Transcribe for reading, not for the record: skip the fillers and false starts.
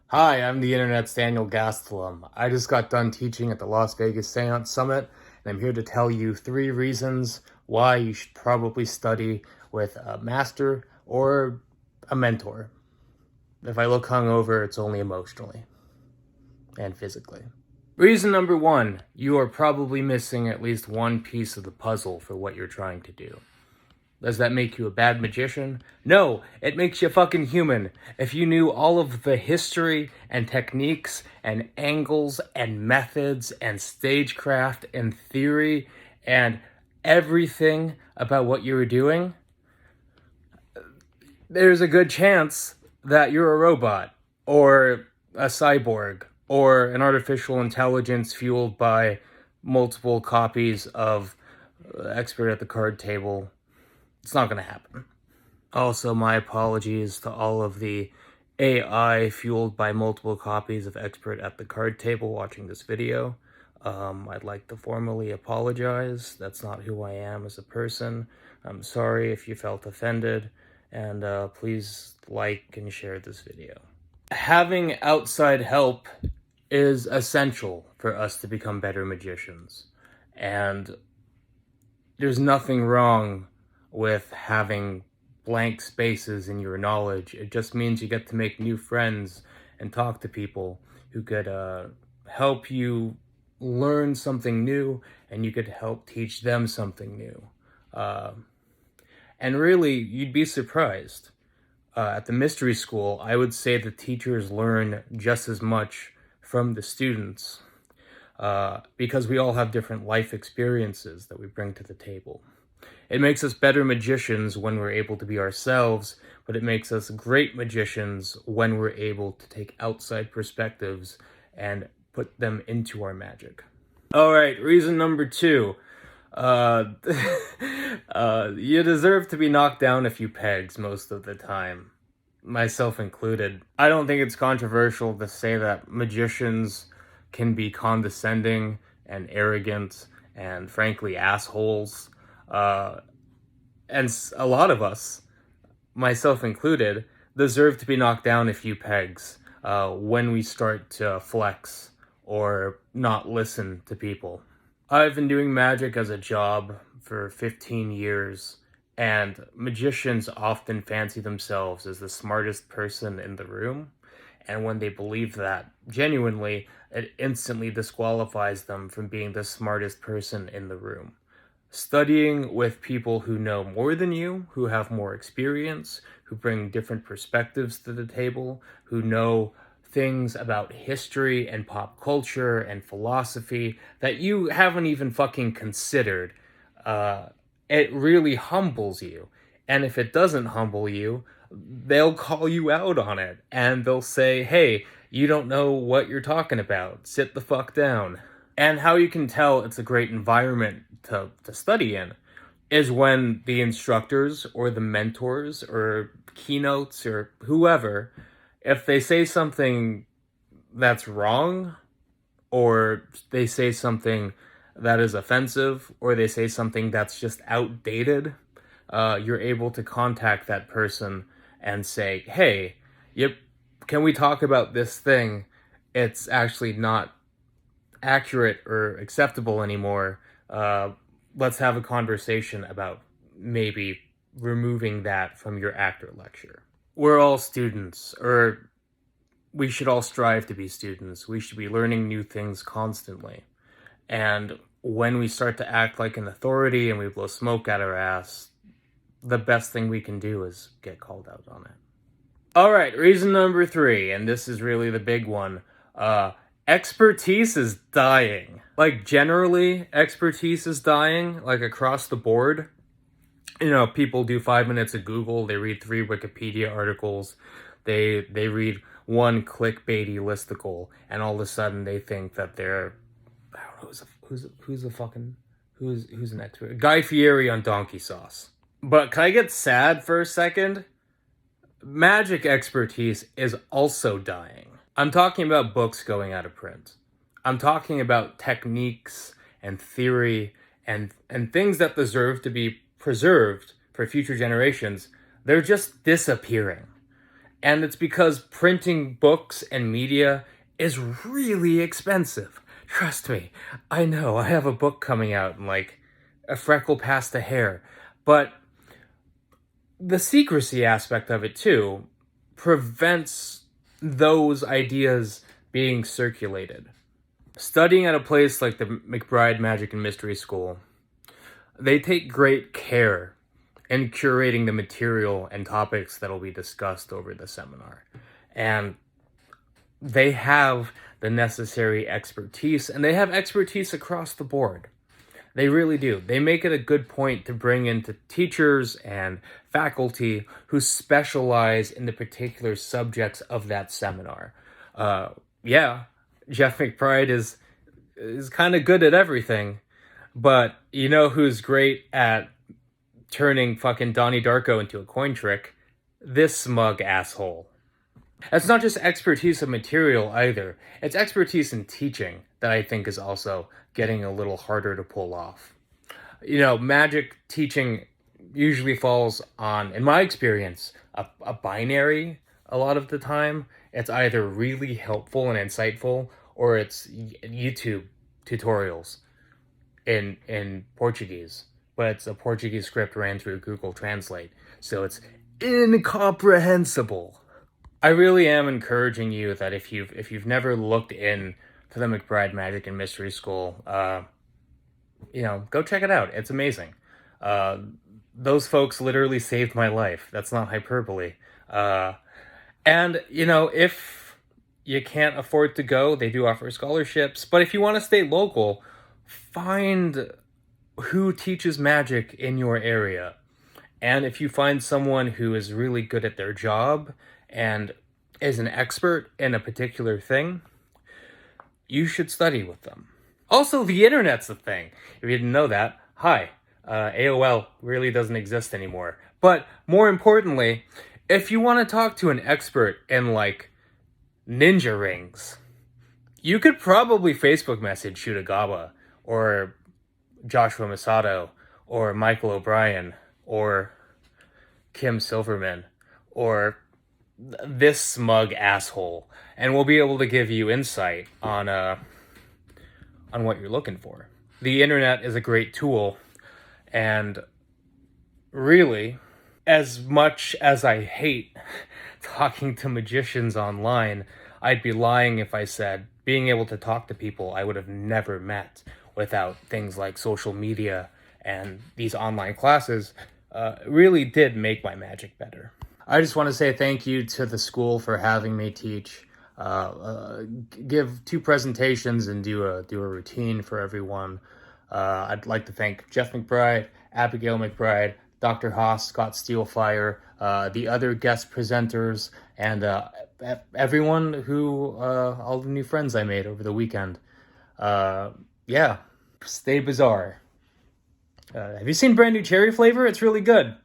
Hi, I'm the internet's Daniel Gastelum. I just got done teaching at the Las Vegas Seance Summit, and I'm here to tell you 3 reasons why you should probably study with a master or a mentor. If I look hungover, it's only emotionally and physically. Reason number 1, you are probably missing at least one piece of the puzzle for what you're trying to do. Does that make you a bad magician? No, it makes you fucking human. If you knew all of the history and techniques and angles and methods and stagecraft and theory and everything about what you were doing, there's a good chance that you're a robot or a cyborg or an artificial intelligence fueled by multiple copies of Expert at the Card Table. It's not going to happen. Also, my apologies to all of the AI fueled by multiple copies of Expert at the Card Table watching this video. I'd like to formally apologize. That's not who I am as a person. I'm sorry if you felt offended, and please like and share this video. Having outside help is essential for us to become better magicians, and there's nothing wrong with having blank spaces in your knowledge. It just means you get to make new friends and talk to people who could help you learn something new, and you could help teach them something new. And really, you'd be surprised. At the mystery school, I would say the teachers learn just as much from the students because we all have different life experiences that we bring to the table. It makes us better magicians when we're able to be ourselves, but it makes us great magicians when we're able to take outside perspectives and put them into our magic. All right, reason number 2. You deserve to be knocked down a few pegs most of the time, myself included. I don't think it's controversial to say that magicians can be condescending and arrogant and frankly assholes. And a lot of us, myself included, deserve to be knocked down a few pegs when we start to flex or not listen to people. I've been doing magic as a job for 15 years, and magicians often fancy themselves as the smartest person in the room. And when they believe that genuinely, it instantly disqualifies them from being the smartest person in the room. Studying with people who know more than you, who have more experience, who bring different perspectives to the table, who know things about history and pop culture and philosophy that you haven't even fucking considered, it really humbles you. And if it doesn't humble you, they'll call you out on it, and they'll say, hey, you don't know what you're talking about. Sit the fuck down. And how you can tell it's a great environment to study in is when the instructors or the mentors or keynotes or whoever, if they say something that's wrong, or they say something that is offensive, or they say something that's just outdated, you're able to contact that person and say, hey, yep, can we talk about this thing? It's actually not accurate or acceptable anymore. Let's have a conversation about maybe removing that from your actor lecture. We're all students, or we should all strive to be students. We should be learning new things constantly. And when we start to act like an authority and we blow smoke at our ass, the best thing we can do is get called out on it. All right, reason number 3, and this is really the big one. Expertise is dying. Like, generally, expertise is dying, like, across the board. You know, people do 5 minutes of Google, they read 3 Wikipedia articles, they read 1 clickbaity listicle, and all of a sudden they think that they're, I don't know, who's an expert? Guy Fieri on donkey sauce. But can I get sad for a second? Magic expertise is also dying. I'm talking about books going out of print. I'm talking about techniques and theory and things that deserve to be preserved for future generations. They're just disappearing. And it's because printing books and media is really expensive. Trust me, I know, I have a book coming out and like a freckle past the hair. But the secrecy aspect of it too prevents those ideas being circulated. Studying at a place like the Mcbride Magic and Mystery School, they take great care in curating the material and topics that will be discussed over the seminar. And they have the necessary expertise, and they have expertise across the board. They really do. They make it a good point to bring in teachers and faculty who specialize in the particular subjects of that seminar. Yeah, Jeff McBride is kind of good at everything, but you know who's great at turning fucking Donnie Darko into a coin trick? This smug asshole. It's not just expertise of material either. It's expertise in teaching that I think is also getting a little harder to pull off. You know, magic teaching usually falls on, in my experience, a binary a lot of the time. It's either really helpful and insightful, or it's YouTube tutorials in Portuguese. But it's a Portuguese script ran through Google Translate, so it's incomprehensible. I really am encouraging you that if you've never looked in to the Mcbride Magic and Mystery School, go check it out. It's amazing. Those folks literally saved my life. That's not hyperbole. And if you can't afford to go, they do offer scholarships. But if you want to stay local, find who teaches magic in your area. And if you find someone who is really good at their job and is an expert in a particular thing, you should study with them. Also, the internet's a thing. If you didn't know that, hi. AOL really doesn't exist anymore. But more importantly, if you want to talk to an expert in like ninja rings, you could probably Facebook message Shutagaba or Joshua Masato or Michael O'Brien or Kim Silverman or this smug asshole, and we'll be able to give you insight on what you're looking for. The internet is a great tool, and really, as much as I hate talking to magicians online, I'd be lying if I said being able to talk to people I would have never met without things like social media and these online classes really did make my magic better. I just want to say thank you to the school for having me teach, give 2 presentations and do a routine for everyone. I'd like to thank Jeff McBride, Abigail McBride, Dr. Haas, Scott Steelfire, the other guest presenters, and everyone all the new friends I made over the weekend. Yeah, stay bizarre. Have you seen brand new cherry flavor? It's really good.